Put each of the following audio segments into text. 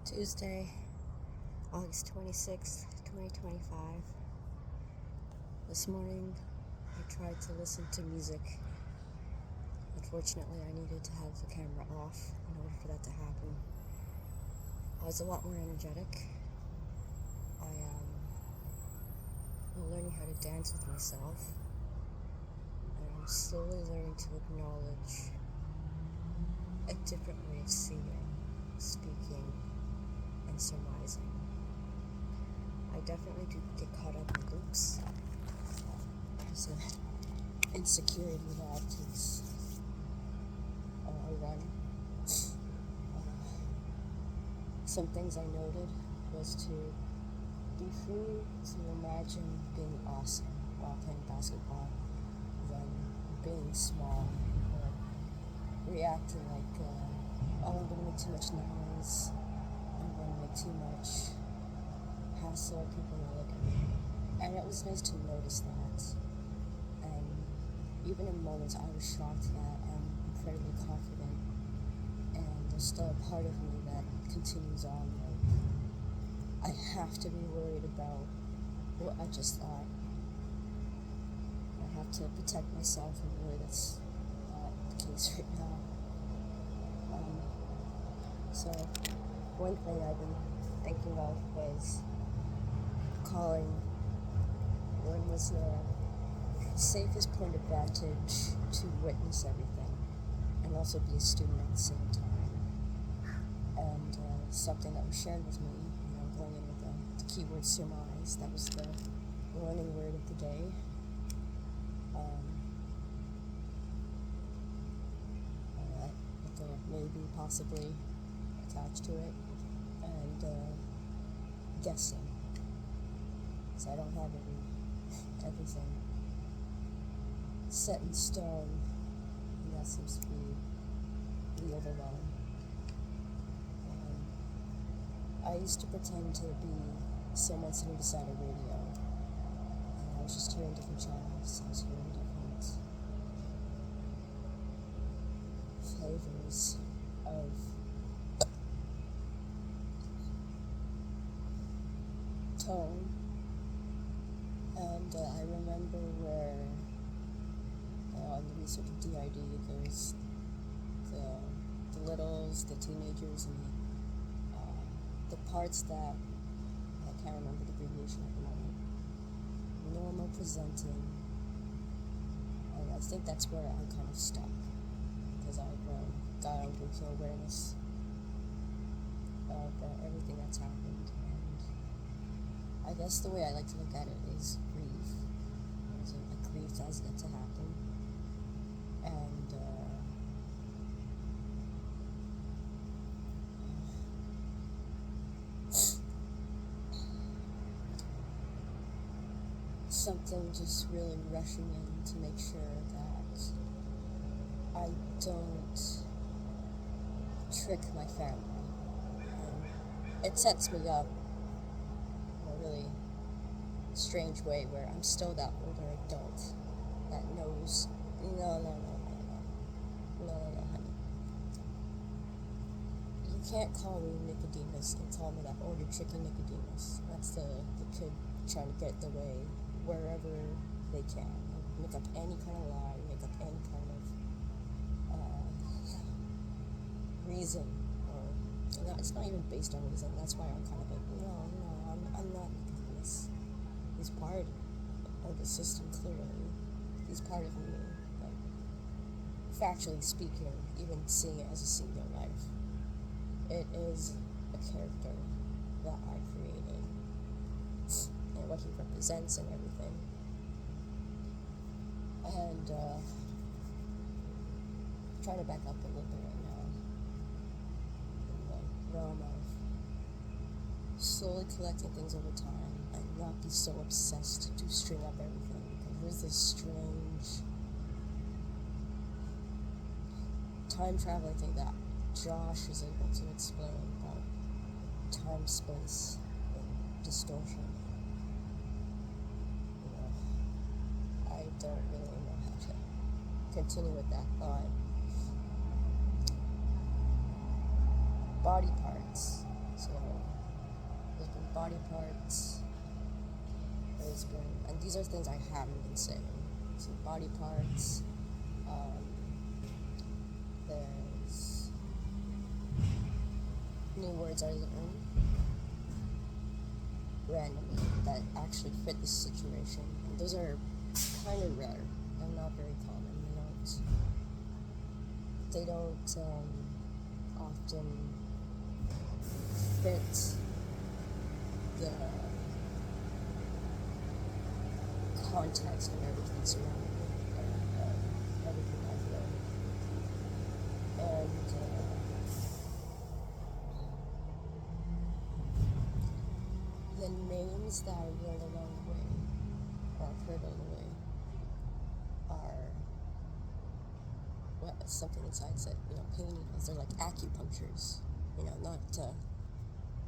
Tuesday, August 26th, 2025. This morning, I tried to listen to music. Unfortunately, I needed to have the camera off in order for that to happen. I was a lot more energetic. I'm learning how to dance with myself, and I'm slowly learning to acknowledge a different way of seeing, speaking, and surmising. I definitely do get caught up in loops. There's an insecurity that is a run. Some things I noted was to be free to imagine being awesome while playing basketball, than being small or reacting like, oh, I'm gonna make too much noise, I'm gonna make too much hassle, people will look at me. And it was nice to notice that. And even in moments I was shocked that I'm incredibly confident, and there's still a part of me that continues on, like, I have to be worried about what I just thought. I have to protect myself in a way that's not the case right now. So one thing I've been thinking of was calling when was the safest point of vantage to witness everything and also be a student at the same time. And something that was shared with me, going in with the keyword surmise, that was the learning word of the day. With the maybe possibly attached to it, and guessing, because I don't have everything set in stone, and that seems to be the overwhelm. I used to pretend to be someone sitting beside a radio, and I was just hearing different channels. I was hearing different flavors of tone. And I remember where on the research of DID, there's the littles, the teenagers, and the parts that, I can't remember the abbreviation at the moment, normal presenting. And I think that's where I'm kind of stuck, because I've got a weaker awareness of everything that's happened. And I guess the way I like to look at it is grief. There's a grief that's yet to happen. And something just really rushing in to make sure that I don't trick my family. It sets me up in a really strange way where I'm still that older adult that knows, no, honey. You can't call me Nicodemus and call me that older tricky Nicodemus. That's the kid trying to get the way wherever they can. Make up any kind of lie, make up any kind of reason, or it's not even based on reason. That's why I'm kind of like, I'm not Nicodemus. He's part of the system, clearly. He's part of me, but factually speaking, even seeing it as a singular life, it is a character that I created, and what he represents and everything. And trying to back up a little bit right now, in the realm of slowly collecting things over time and not be so obsessed to string up everything, because there's this strange time traveling thing that Josh is able to explain about time, space, and distortion. I don't really know how to continue with that thought. Body parts. So there's been body parts, there's been, and these are things I haven't been saying. So body parts, there's new words I learned randomly that actually fit the situation. And those are kind of rare. They're not very common. They don't often fit the context of everything surrounding me and everything I've learned. And the names that I learned along the way, or I've heard along the way, are what something inside said, pain needles. They're like acupunctures, not.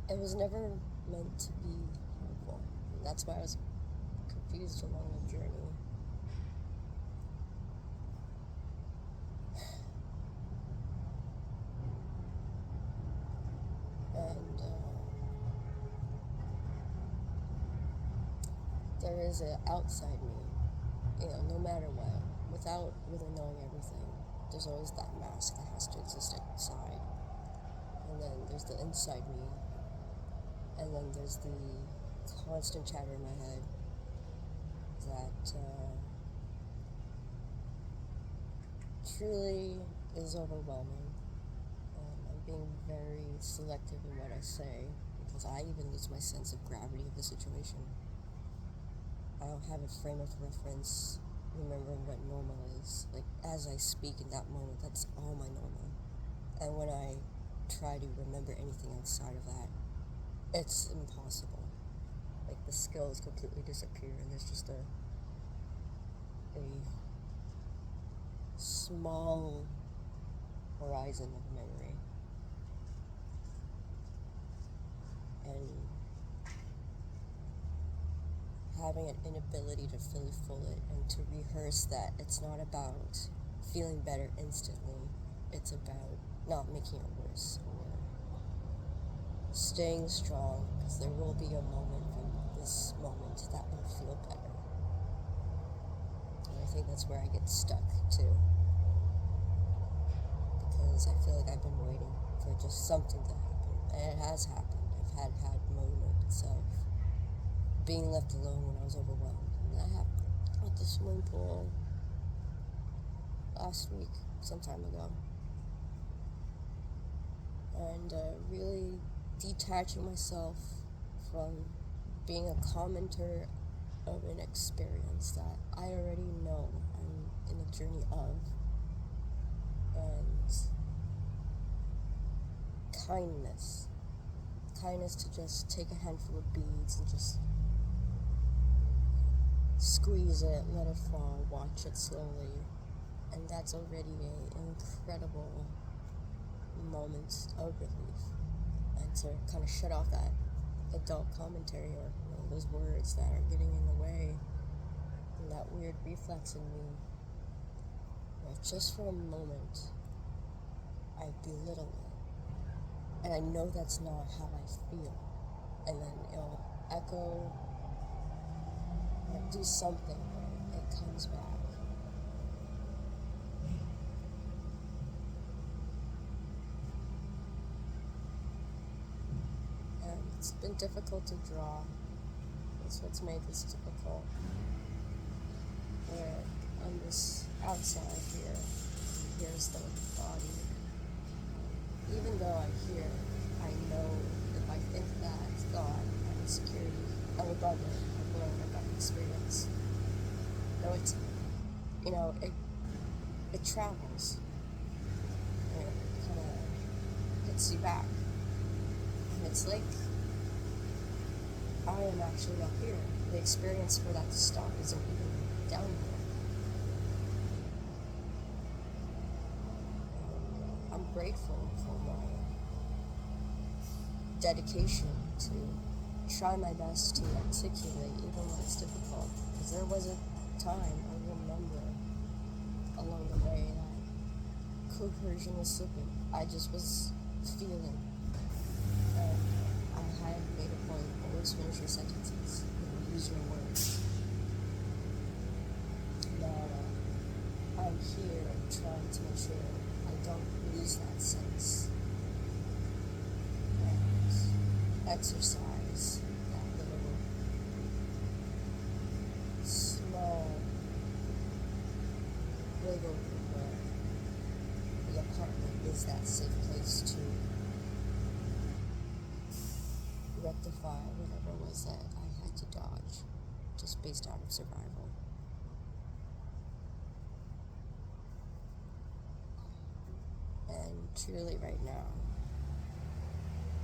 It was never meant to be harmful. And that's why I was confused along the journey. And there is an outside me, no matter what, without really knowing everything. There's always that mask that has to exist outside. And then there's the inside me. And then there's the constant chatter in my head that truly is overwhelming. I'm being very selective in what I say because I even lose my sense of gravity of the situation. I don't have a frame of reference remembering what normal is. Like, as I speak in that moment, that's all my normal. And when I try to remember anything outside of that, it's impossible. Like, the skills completely disappear, and there's just a small horizon of memory. And having an inability to fully fill it and to rehearse that it's not about feeling better instantly, it's about not making it worse or staying strong, because there will be a moment from this moment that will feel better. And I think that's where I get stuck too, because I feel like I've been waiting for just something to happen, and it has happened. I've had moments of being left alone when I was overwhelmed, and that happened at the swimming pool last week, some time ago. And really detaching myself from being a commenter of an experience that I already know I'm in the journey of, and kindness to just take a handful of beads and just squeeze it, let it fall, watch it slowly, and that's already an incredible moment of relief. And to kind of shut off that adult commentary or those words that are getting in the way, and that weird reflex in me, just for a moment I belittle it, and I know that's not how I feel, and then it'll echo or do something where it comes back. And it's been difficult to draw. That's what's made this difficult. Where on this outside here, here's the body. Even though I know if I think that God and security, I'm above it, I've learned, I've got experience. No, it's, it travels. And it kind of hits you back. And it's like I am actually up here. The experience for that to stop isn't even down here. I'm grateful for my dedication to try my best to articulate even when it's difficult. Because there was a time, I remember, along the way that cohesion was slipping. I just was feeling. And just finish your sentences. Use your words. That I'm here trying to make sure I don't lose that sense and exercise that little small wiggle room where the apartment is that safe place to rectify whatever it was that I had to dodge just based out of survival. And truly right now,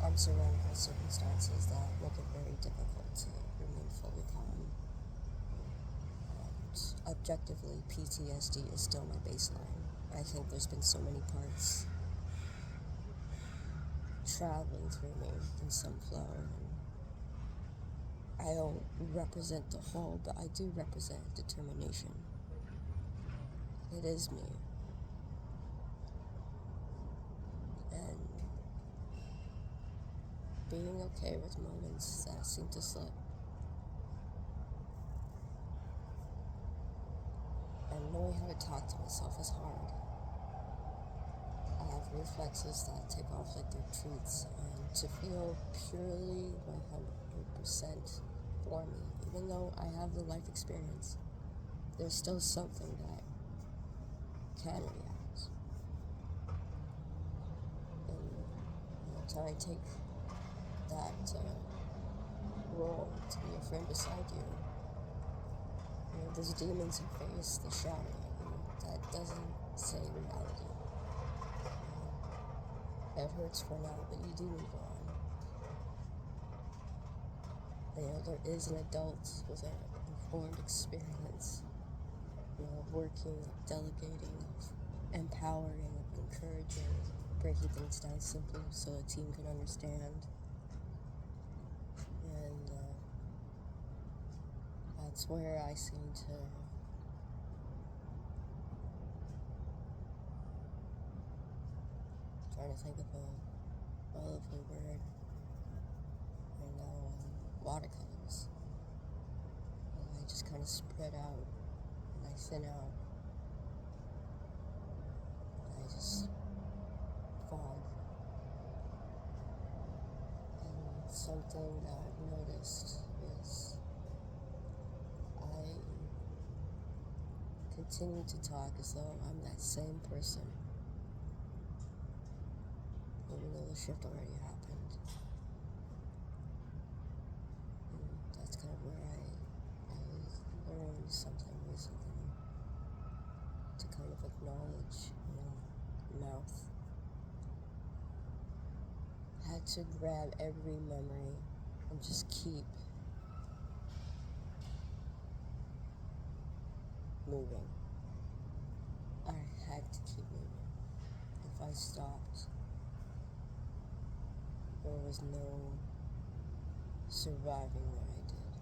I'm surrounded by circumstances that make it very difficult to remain fully calm. And objectively, PTSD is still my baseline. I think there's been so many parts traveling through me in some flow. And I don't represent the whole, but I do represent determination. It is me. And being okay with moments that seem to slip. And knowing how to talk to myself is hard. I have reflexes that take off like they're treats, and to feel purely 100% for me, even though I have the life experience, there's still something that can react. And until I take that role to be a friend beside you, those demons you face, they shout at you. That doesn't say reality. It hurts for now, but you do move on. There is an adult with an informed experience, working, delegating, empowering, encouraging, breaking things down simply so a team can understand. And that's where I seem to trying to think of a lovely word. I know watercolors. And I just kind of spread out and I thin out. And I just fog. And something that I've noticed is I continue to talk as though I'm that same person, even though the shift already happened. And that's kind of where I learned something recently, to kind of acknowledge, mouth. Had to grab every memory and just keep moving. I had to keep moving. If I stopped, there was no surviving what I did.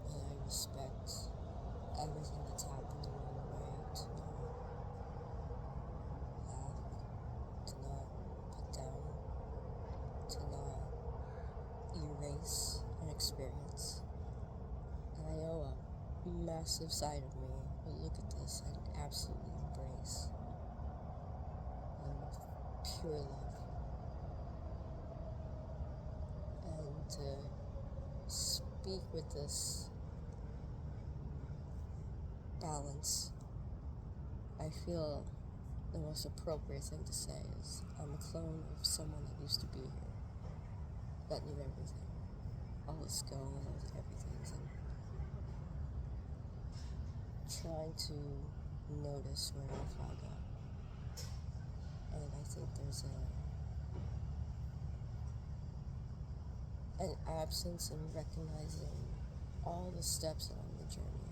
And I respect everything that's happened along the way to not put down, to not erase an experience. And I know a massive side of me will look at this and absolutely embrace pure love. And to speak with this balance, I feel the most appropriate thing to say is I'm a clone of someone that used to be here, that knew everything, all the skills, everything, and trying to notice where I fog up. And I think there's an absence in recognizing all the steps along the journey.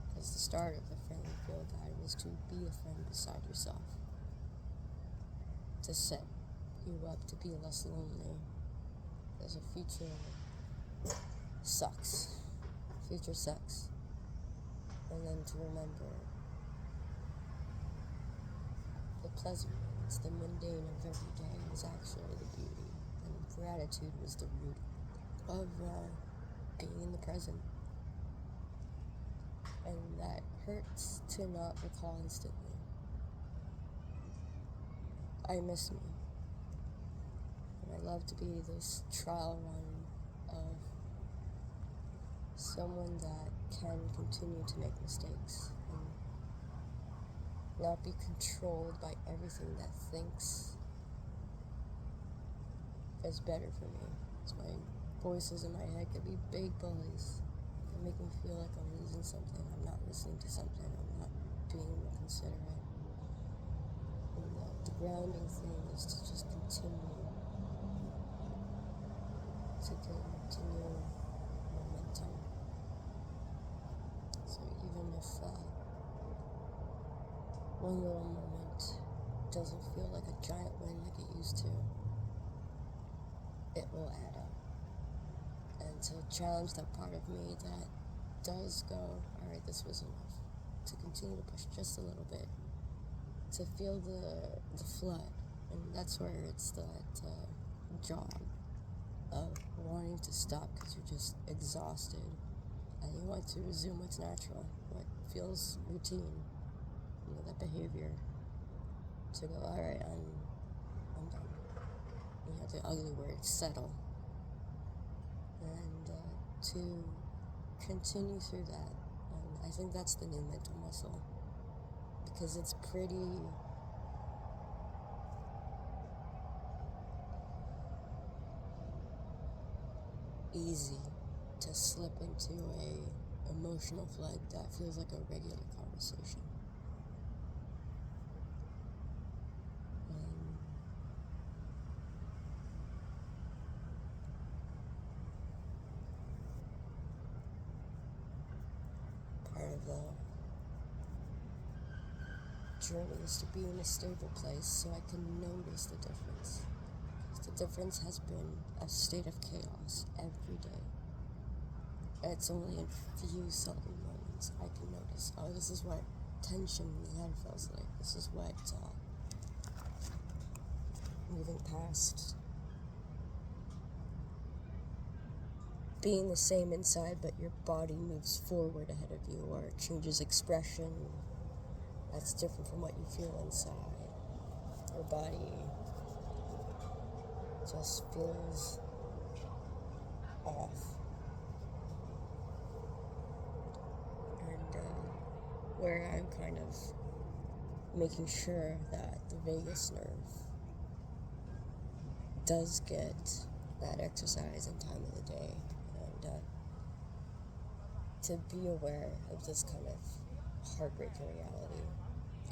Because the start of the Friendly Field Guide was to be a friend beside yourself, to set you up to be less lonely. Because the future sucks. Future sucks. And then to remember the pleasant moments. it's the mundane of every day is actually the beauty. And gratitude was the root of being in the present. And that hurts to not recall instantly. I miss me. And I love to be this trial run of someone that can continue to make mistakes and not be controlled by everything that thinks is better for me. So my voices in my head could be big bullies. They make me feel like I'm losing something, I'm not listening to something, I'm not being considerate. And the grounding thing is to just continue momentum. So even if one little moment doesn't feel like a giant win like it used to, it will add up. And to challenge that part of me that does go, alright, this was enough, to continue to push just a little bit, to feel the flood. And that's where it's that jog of wanting to stop because you're just exhausted and you want to resume what's natural, what feels routine, that behavior, to go, alright, I'm done. The ugly word, settle. And to continue through that. And I think that's the new mental muscle, because it's pretty easy to slip into a emotional flood that feels like a regular conversation. Part of the journey is to be in a stable place so I can notice the difference. The difference has been a state of chaos every day. It's only in few seldom moments I can notice, oh, this is what tension in the head feels like. This is what moving past being the same inside, but your body moves forward ahead of you, or it changes expression that's different from what you feel inside. Your body just feels off. And where I'm kind of making sure that the vagus nerve does get that exercise and time of the day, and to be aware of this kind of heartbreaking reality.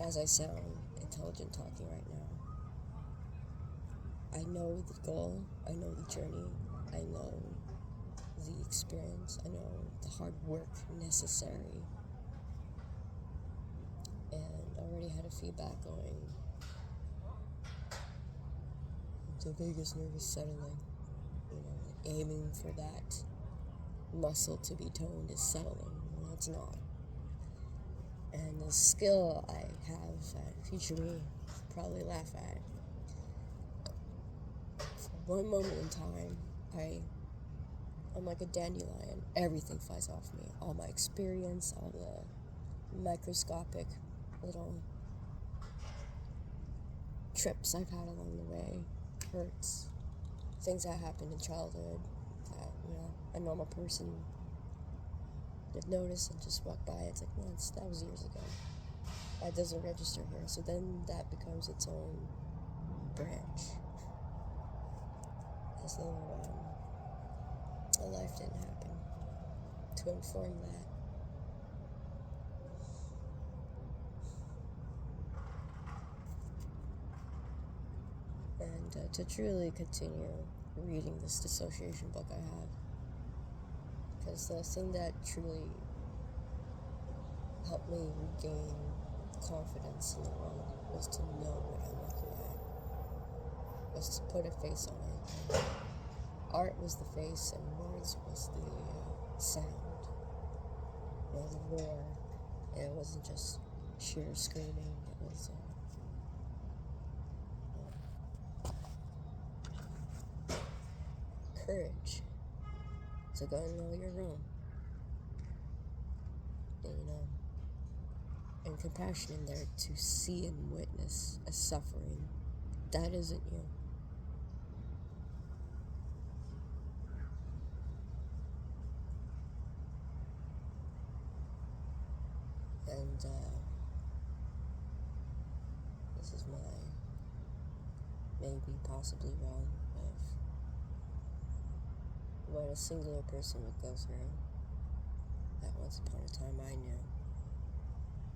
As I sound intelligent talking right now, I know the goal, I know the journey, I know the experience, I know the hard work necessary, and already had a feedback going, the vagus nerve is settling, aiming for that muscle to be toned is settling. Well, it's not. And the skill I have that future me probably laugh at. For one moment in time, I'm like a dandelion. Everything flies off me. All my experience, all the microscopic little trips I've had along the way, hurts, things that happened in childhood that, a normal person would notice and just walk by. It's like, no, that was years ago. That doesn't register here. So then that becomes its own branch. As though a life didn't happen to inform that. And to truly continue reading this dissociation book I have. Because the thing that truly helped me regain confidence in the world was to know what I'm looking at. Was to put a face on it. Art was the face and words was the sound. The roar. It wasn't just sheer screaming. It was courage to go and know your own. And compassion in there to see and witness a suffering that isn't you. And this is my maybe possibly wrong of what a singular person would go through that once upon a time I knew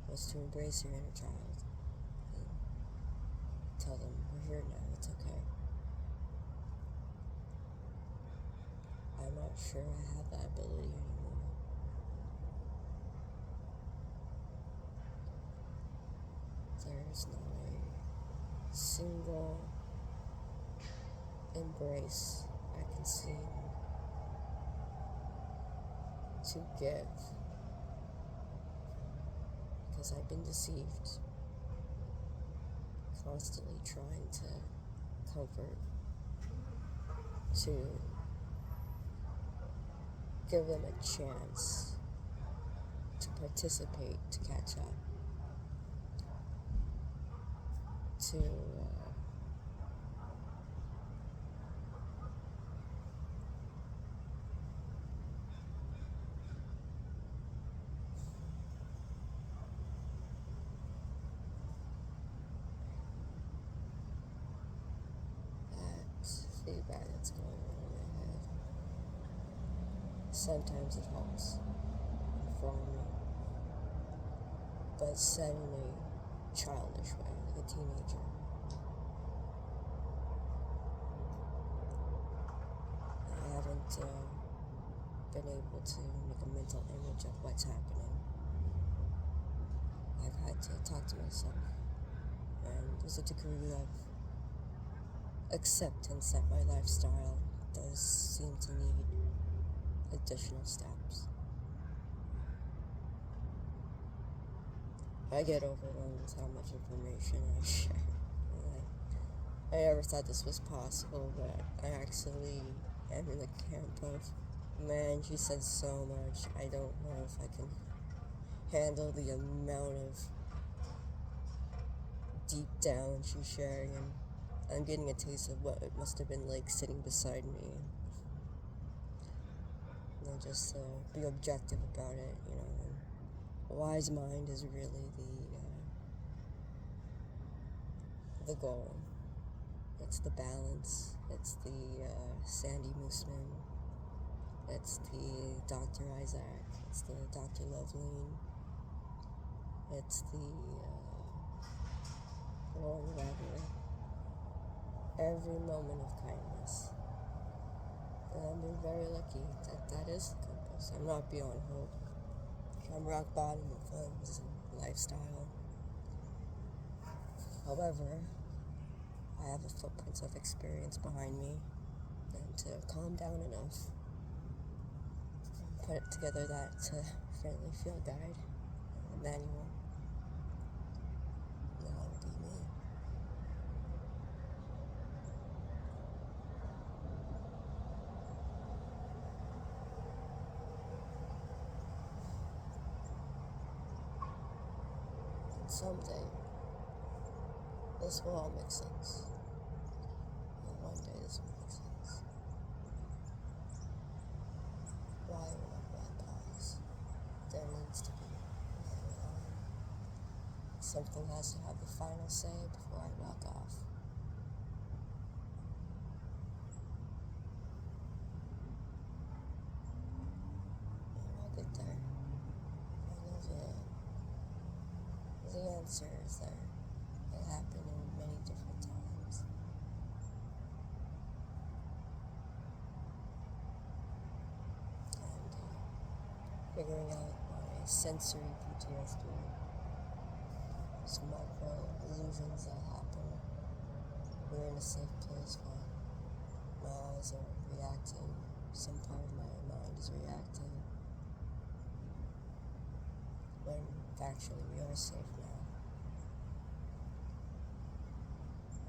was to embrace your inner child and tell them we're here now, it's okay. I'm not sure I have that ability anymore. There's not a single embrace I can seem to give because I've been deceived, constantly trying to comfort, to give them a chance to participate, to catch up, to that feedback that's going on in my head. Sometimes it helps inform me, but said in a childish way, like a teenager. I haven't been able to make a mental image of what's happening. I've had to talk to myself, and there's a degree of acceptance that my lifestyle does seem to need additional steps. I get overwhelmed with how much information I share. I never thought this was possible, but I actually am in the camp of, man, she said so much. I don't know if I can handle the amount of deep down she's sharing, and I'm getting a taste of what it must have been like sitting beside me. And just be objective about it, A wise mind is really the goal. It's the balance. It's the Sandy Mooseman. It's the Dr. Isaac. It's the Dr. Loveline. It's the Lauren Wagner. Every moment of kindness. And I've been very lucky that is the compass. I'm not beyond hope. I'm rock bottom of funds and lifestyle. However, I have a footprint of experience behind me, and to calm down enough and put it together that to friendly field guide, a manual. That would be me. And someday, this will all make sense. And one day this will make sense. Why whenever I pause, there needs to be something has to have the final say before I walk off. And I'll get there. I know the answer is there. It happened in many different times. And figuring out my sensory PTSD, some micro illusions that happen. We're in a safe place when my eyes are reacting, some part of my mind is reacting, when factually we are safe now.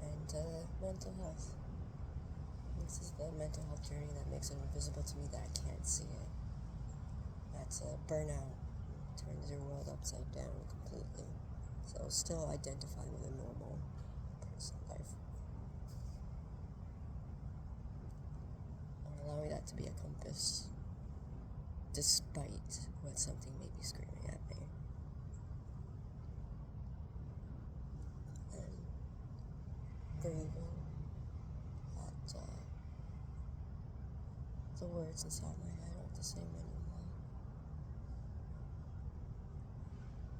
And mental health. This is the mental health journey that makes it invisible to me that I can't see it. That's a burnout. Turns your world upside down completely. So still identify with a normal person life. And allowing that to be a compass, despite what something may be screaming at me. And grieving at the words inside my head aren't the same anymore.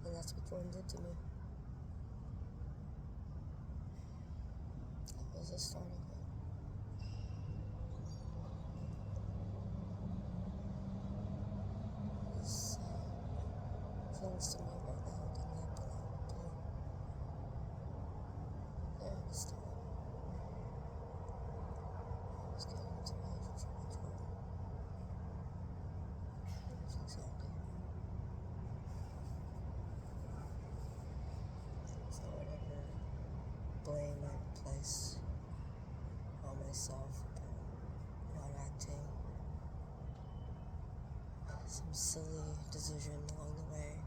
And that's what Jordan did to me. That was the start of it. These things to me right now didn't happen out of the blue. They're the start. I was getting into a relationship with Jordan. It was anxiety. So whatever blame I place on myself about not acting, some silly decision along the way,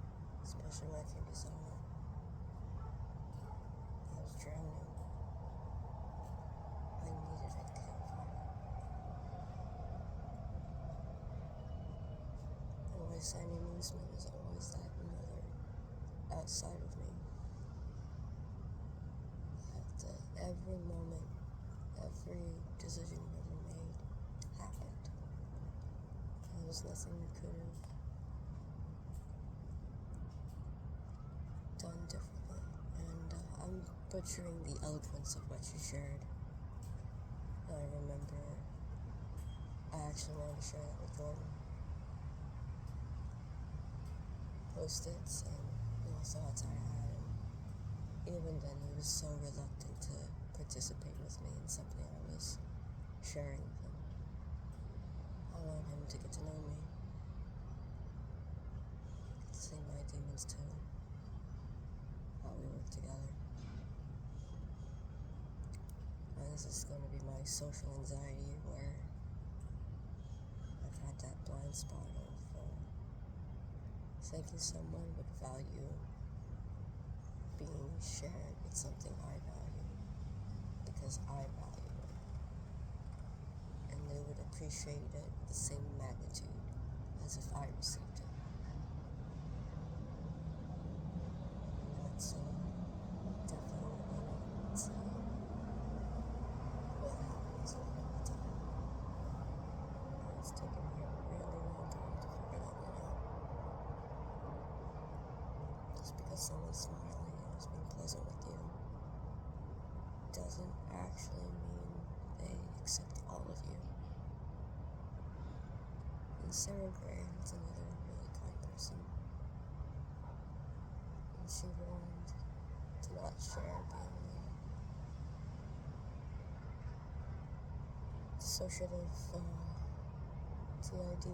especially when I came to Selma. I was drowning. I needed a campfire. And my signing amusement is always that mother outside of me. Every moment, every decision you ever made happened. There was nothing you could have done differently. And I'm butchering the eloquence of what she shared. I remember I actually wanted to share that with Jordan. Post-its and thoughts I had. And even then, he was so reluctant to participate with me in something I was sharing with him. I wanted him to get to know me. Get to see my demons too. How we work together. And this is going to be my social anxiety where I've had that blind spot of thinking someone would value being shared with something I value because I value it. And they would appreciate it with the same magnitude as if I received it. And that's definitely what happens a lot of the time. And it's taken me a really long time to figure that one out. Just because someone's smiling and is being pleasant with you doesn't actually mean they accept all of you. And Sarah Gray is another really kind person. And she warned to not share being dissociative TID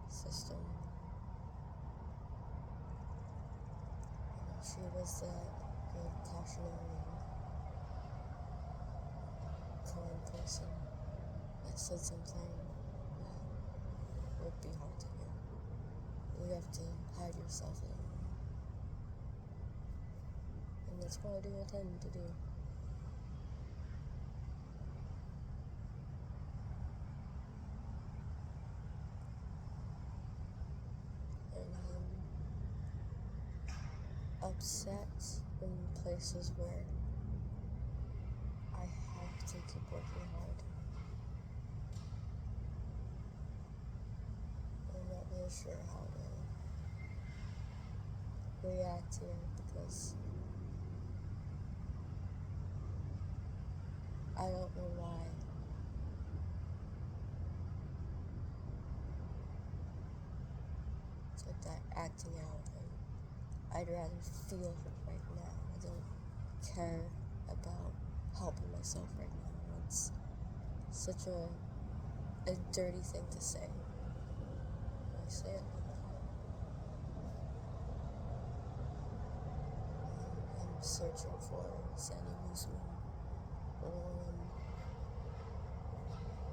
system. She was that good cautionary kind person that said something that would be hard to hear. You have to hide yourself a little. And that's what I do intend to do. And I'm upset in places where I have to keep working hard. I'm not really sure how to react here because I don't know why. It's like that acting out, and I'd rather feel it right now. I don't care about helping myself right now. It's such a dirty thing to say. I say it. I'm searching for Sandy Musman, or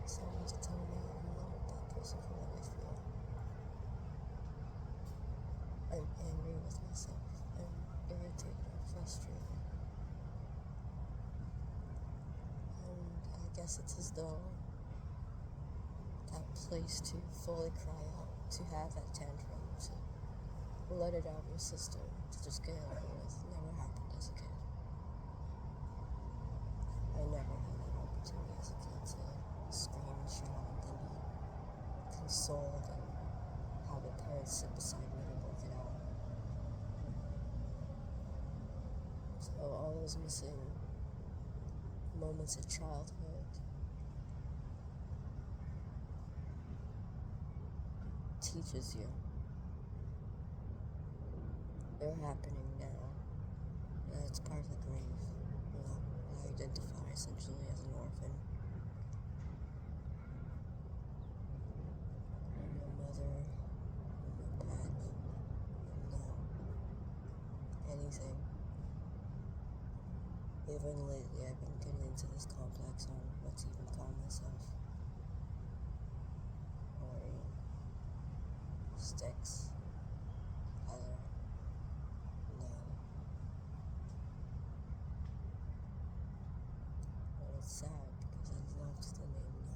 someone to tell me I'm not that person for what I feel. I'm angry with myself. I'm irritated. I'm frustrated. And I guess it's as though that place to fully cry out, to have that tantrum, to let it out of your system, to just get it over with, never happened as a kid. I never had an opportunity as a kid to scream and shout and then be consoled and have a parent sit beside me to work it out. So all those missing moments of childhood teaches you. They're happening now. It's part of the grief. I identify essentially as an orphan. No mother, no pet, no anything. Even lately, I've been getting into this complex on what to even call myself. Or sticks, Heather, no. And it's sad because I loved the name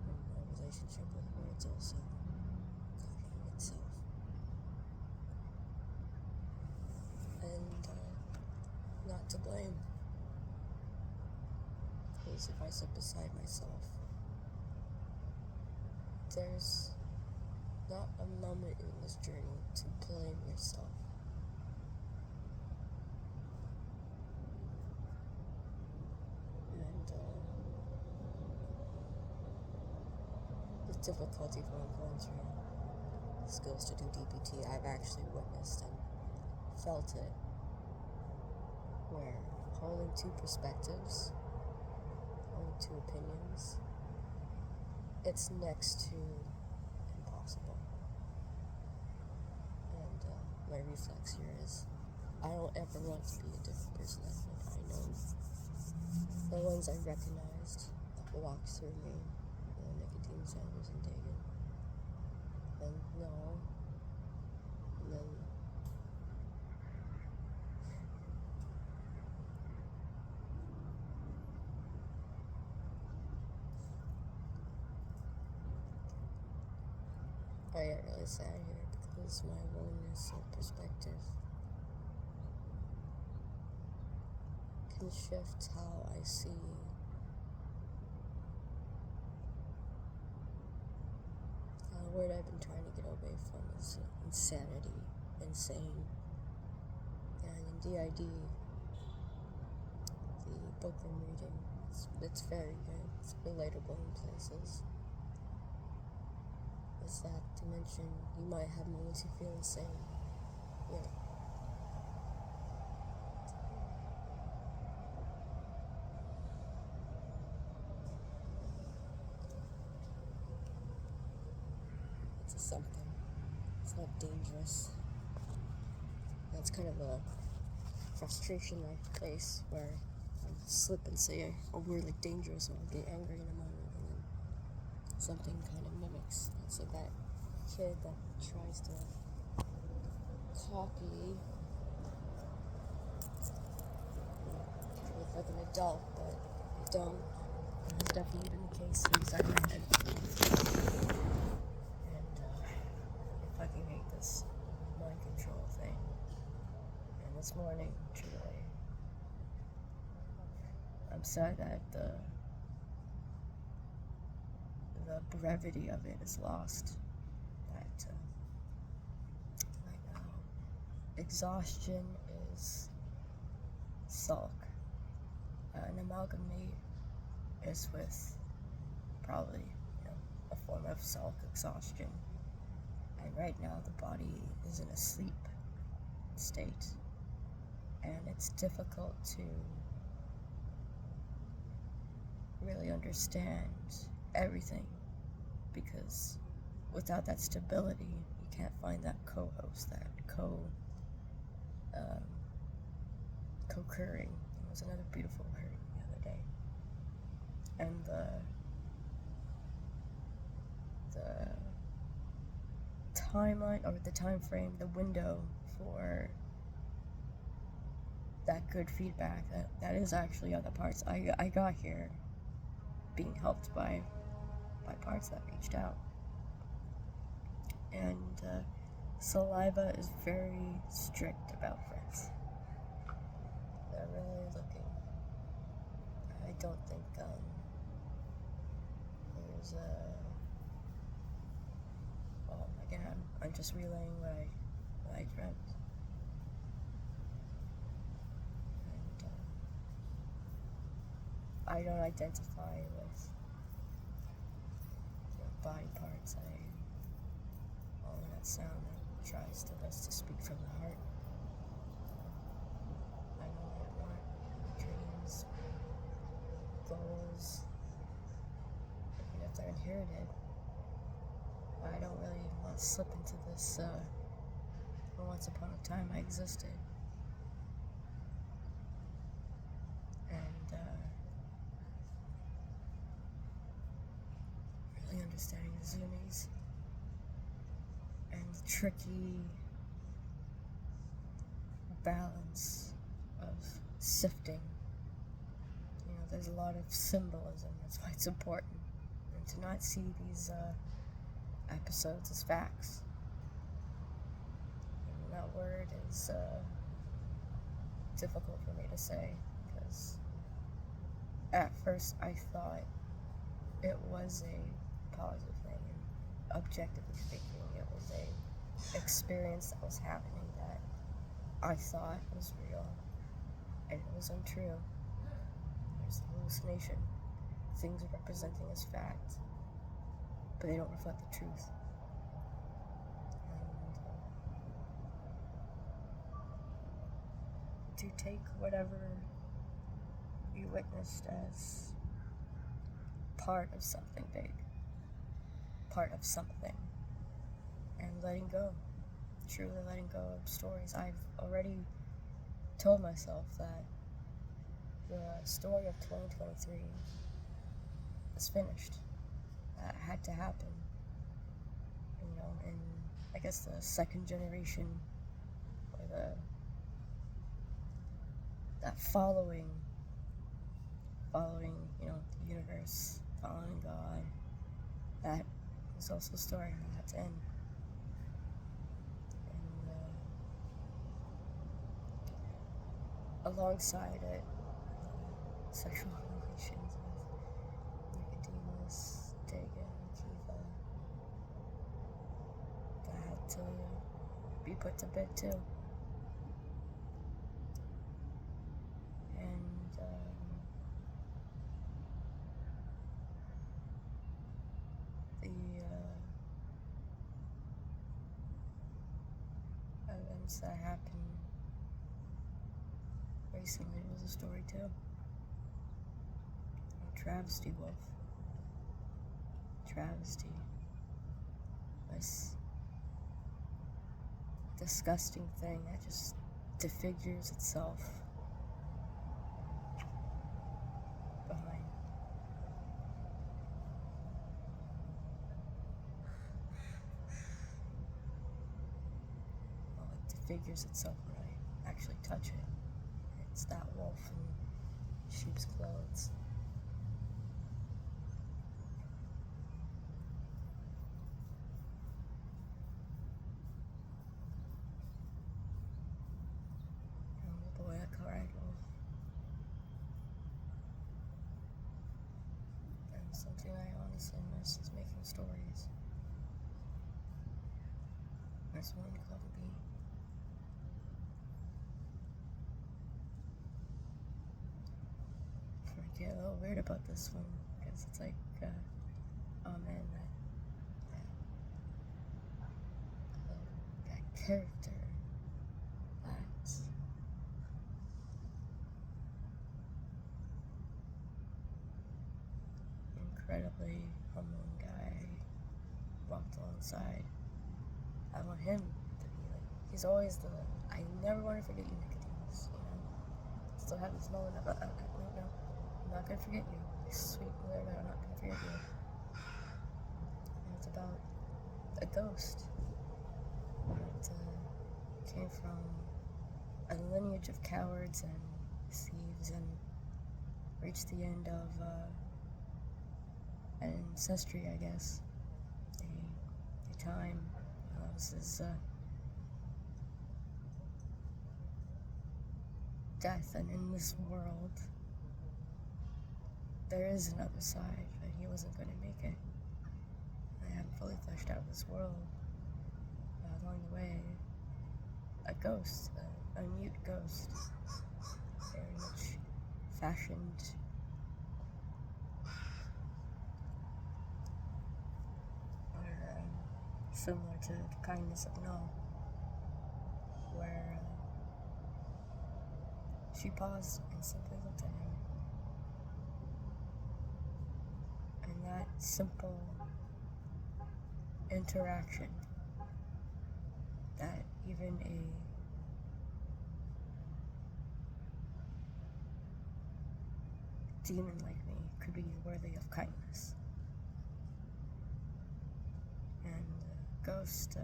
No. And my relationship with words also governing itself. And not to blame. Because if I sit beside myself, there's not a moment in this journey to blame yourself. And the difficulty of what I'm going through, the skills to do DBT, I've actually witnessed and felt it, where holding two perspectives, holding two opinions, it's next to impossible. And my reflex here is, I don't ever want to be a different person than what I know. The ones I recognized that walked through me, Nicotine, Sanders, and Dagan. And no. And then I get really sad here because my willingness of perspective can shift how I see the word I've been trying to get away from is insanity, insane. And in DID, the book I'm reading, it's very good, it's relatable in places. It's that dimension, you might have moments you feel insane. Yeah. It's a something. It's not dangerous. That's kind of a frustration I face where I slip and say a word like dangerous, or I'll get angry in a moment, and then something kind of mimics. It's like that kid that tries to copy with like an adult, but they don't. And that's definitely been the case inside my head. And I fucking hate this mind control thing. And this morning, truly, I'm sad that the brevity of it is lost. That right now, exhaustion is sulk. An amalgamate is with probably, a form of sulk exhaustion. And right now the body is in a sleep state. And it's difficult to really understand everything, because without that stability, you can't find that co-host, that um, co-occurring. It was another beautiful word the other day. And the timeline, or the time frame, the window for that good feedback, that is actually other parts. I got here being helped by parts that reached out. And Saliva is very strict about friends. They're really looking. I don't think there's well, again, I'm just relaying what I dreamt. And I don't identify with body parts. All that sound that tries to best to speak from the heart. I only want dreams, goals, even if they're inherited. I don't really want to slip into this, once upon a time I existed. And, really understanding the Zoomies and the tricky balance of sifting. You know, there's a lot of symbolism, that's why it's important. And to not see these, episodes as facts. And that word is difficult for me to say, because at first I thought it was a positive thing, and objectively speaking, it was a experience that was happening that I thought was real, and it was untrue. There's hallucination. Things are representing as fact, but they don't reflect the truth. And to take whatever you witnessed as part of something big, part of something, and letting go, truly letting go of stories. I've already told myself that the story of 2023 is finished. That had to happen. You know, and I guess the second generation, or that following, you know, the universe, following God, that was also a story that had to end. And alongside it, sexual relations with Nicodemus, Dagan, Kiva, that had to be put to bed too. And the events that happened recently was a story too. Travesty Wolf. Travesty. This disgusting thing that just disfigures itself behind. Well, it disfigures itself when I actually touch it. It's that wolf in sheep's clothes. Oh boy, that cried wolf. And something I honestly miss is making stories. There's one called a bee. I get a little weird about this one, because it's like, oh man, that character, that incredibly humbling guy walked alongside. I want him to be like, he's always the I never want to forget you, Nicodemus. You know, still have this moment of, no, I'm not gonna forget you. Sweet Lord, I'm not gonna forget you. And it's about a ghost that came from a lineage of cowards and thieves and reached the end of an ancestry, I guess. A time. This is death, and in this world, there is another side, but he wasn't going to make it. I haven't fully fleshed out this world. Along the way, a ghost, a mute ghost, very much fashioned or similar to the kindness of Null, where she paused and simply looked at him. And that simple interaction, that even a demon like me could be worthy of kindness. And Ghost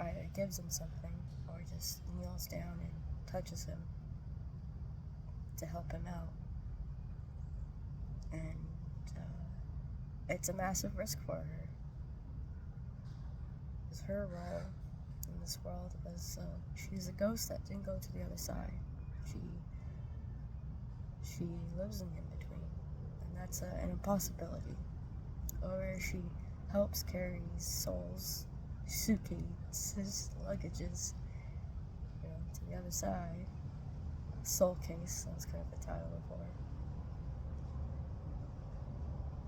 either gives him something or just kneels down and touches him to help him out. And it's a massive risk for her. Because her role in this world was she's a ghost that didn't go to the other side. She lives in between, and that's an impossibility. Or she helps carry souls, suitcases, luggages, to the other side. Soul Case, that was kind of the title before.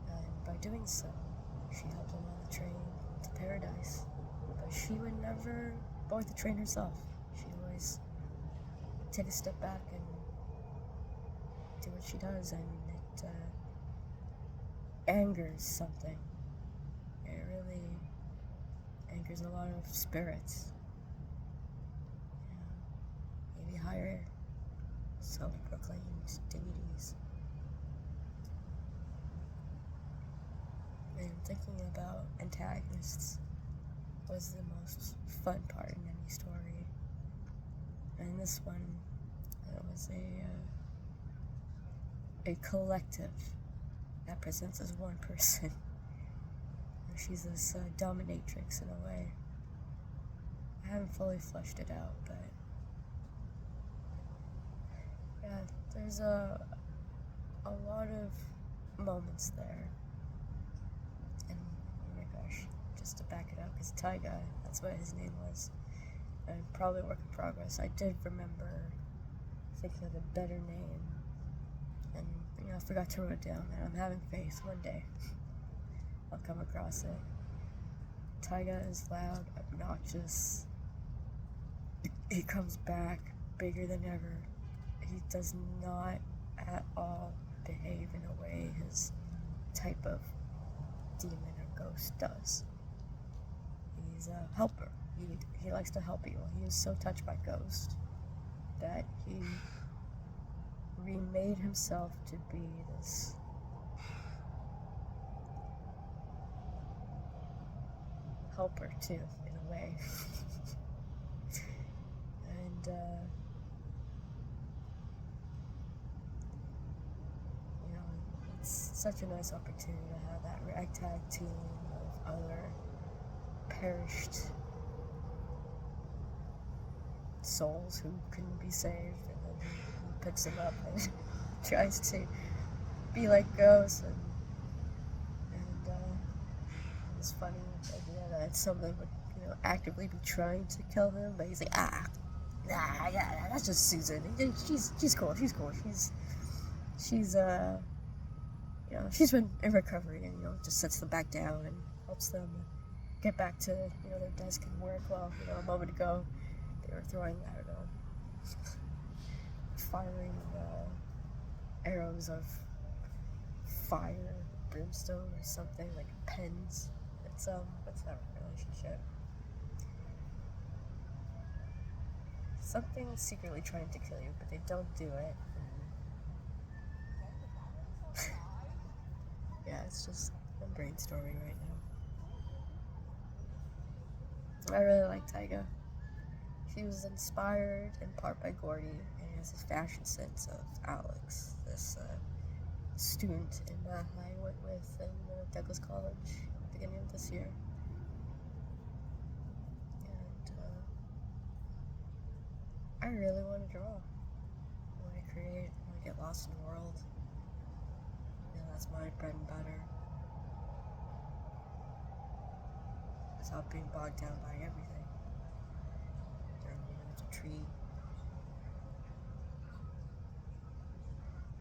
And by doing so, she helped him on the train to paradise. But she would never board the train herself. She'd always take a step back and do what she does, and it angers something. It really angers a lot of spirits. Maybe higher self-proclaimed deities. And thinking about antagonists was the most fun part in any story. And this one, it was a collective that presents as one person. She's this dominatrix in a way. I haven't fully fleshed it out, but yeah, there's a lot of moments there. And oh my gosh, just to back it up, because Taiga, that's what his name was, and probably work in progress. I did remember thinking of a better name, and I forgot to write it down, and I'm having faith one day I'll come across it. Taiga is loud, obnoxious. He comes back bigger than ever. He does not at all behave in a way his type of demon or ghost does. He's a helper. He likes to help people. He was so touched by Ghost that he remade himself to be this helper too, in a way. And it's such a nice opportunity to have that ragtag team of other perished souls who couldn't be saved, and then he picks them up and tries to be like Ghost, and it's funny idea that someone would actively be trying to kill him, but he's like, yeah, that's just Susan. She's cool. She's she's been in recovery, and just sets them back down and helps them get back to their desk and work. Well, a moment ago they were throwing, I don't know, firing arrows of fire, brimstone or something, like pens. It's that relationship? something secretly trying to kill you, but they don't do it. Yeah, it's just, I'm brainstorming right now. I really like Tyga. He was inspired in part by Gordy, and he has this fashion sense of Alex, this student in math I went with in Douglas College at the beginning of this year. And I really want to draw. I want to create. I want to get lost in the world. You know, that's my bread and butter. Without being bogged down by everything. It's a tree.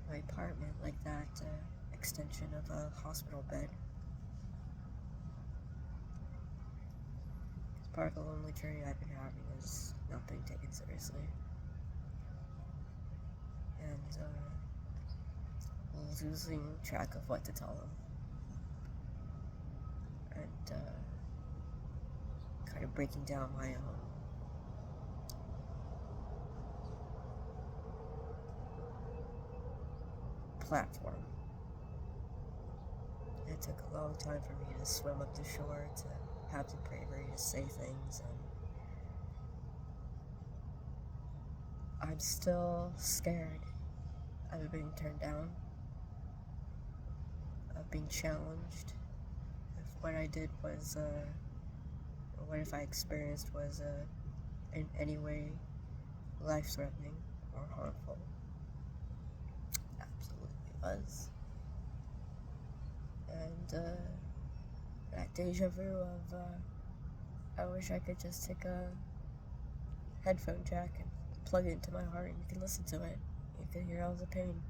My apartment, like that extension of a hospital bed. It's part of the lonely journey I've been having is not being taken seriously. And losing track of what to tell them. And kind of breaking down my own platform. It took a long time for me to swim up the shore, to have the bravery to say things, and I'm still scared of being turned down, of being challenged. If what I did was, what if I experienced was in any way life-threatening or harmful? Absolutely was. And that deja vu of I wish I could just take a headphone jack and plug it into my heart and you can listen to it. You can hear all the pain,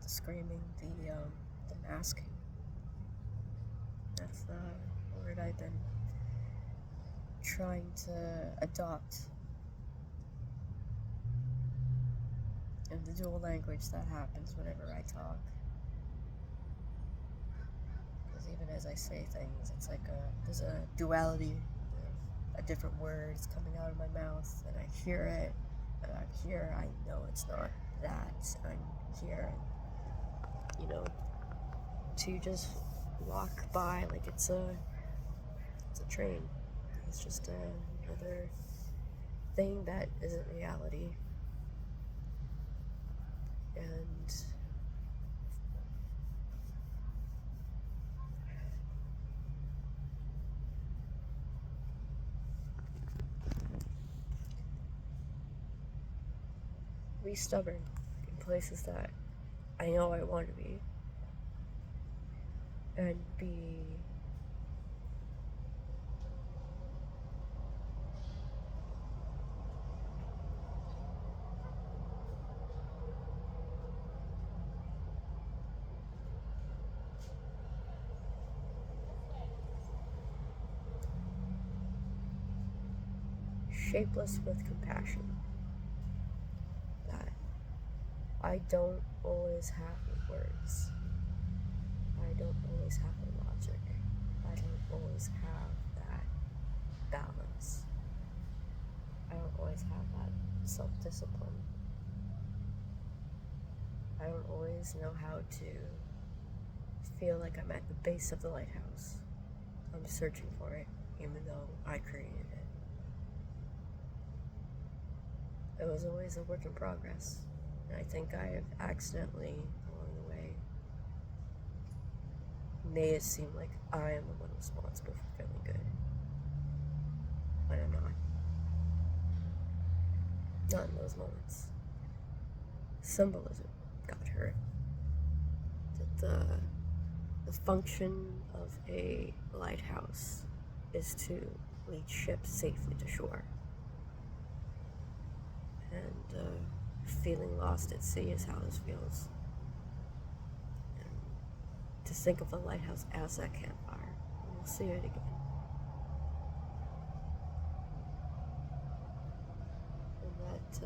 the screaming, the masking. That's the word I've been trying to adopt. And the dual language that happens whenever I talk. Because even as I say things, it's like there's a duality of a different word is coming out of my mouth, and I hear it, and I'm here, I know it's not that, I'm here, and, to just walk by like it's a train. It's just another thing that isn't reality. And be stubborn in places that I know I want to be, and be shapeless with compassion. That I don't always have words. I don't always have the logic. I don't always have that balance. I don't always have that self-discipline. I don't always know how to feel like I'm at the base of the lighthouse. I'm searching for it, even though I created it. It was always a work in progress, and I think I have accidentally, along the way, made it seem like I am the one responsible for feeling good, when I'm not. Not in those moments. Symbolism got hurt. That the function of a lighthouse is to lead ships safely to shore. And feeling lost at sea is how this feels. And to think of the lighthouse as that campfire, we'll see it again. And that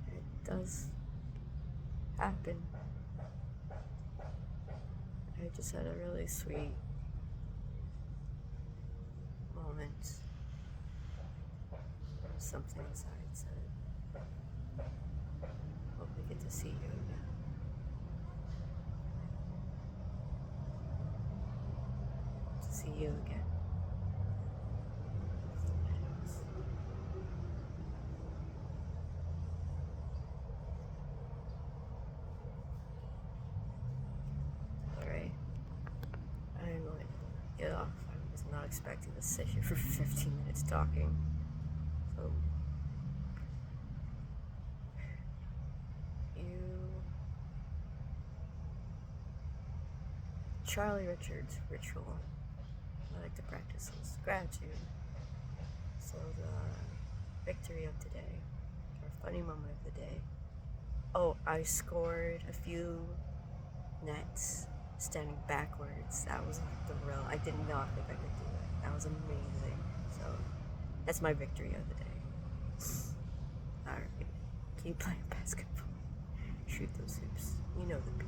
it does happen. I just had a really sweet moment. Something inside said, hope we get to see you again. To see you again. Alright. I'm going to get off. I was not expecting to sit here for 15 minutes talking. So, Charlie Richards ritual. I like to practice is gratitude. So the victory of today, or funny moment of the day. Oh, I scored a few nets standing backwards. That was a thrill. I did not think I could do it. That was amazing. So that's my victory of the day. Alright, keep playing basketball. Shoot those hoops. You know the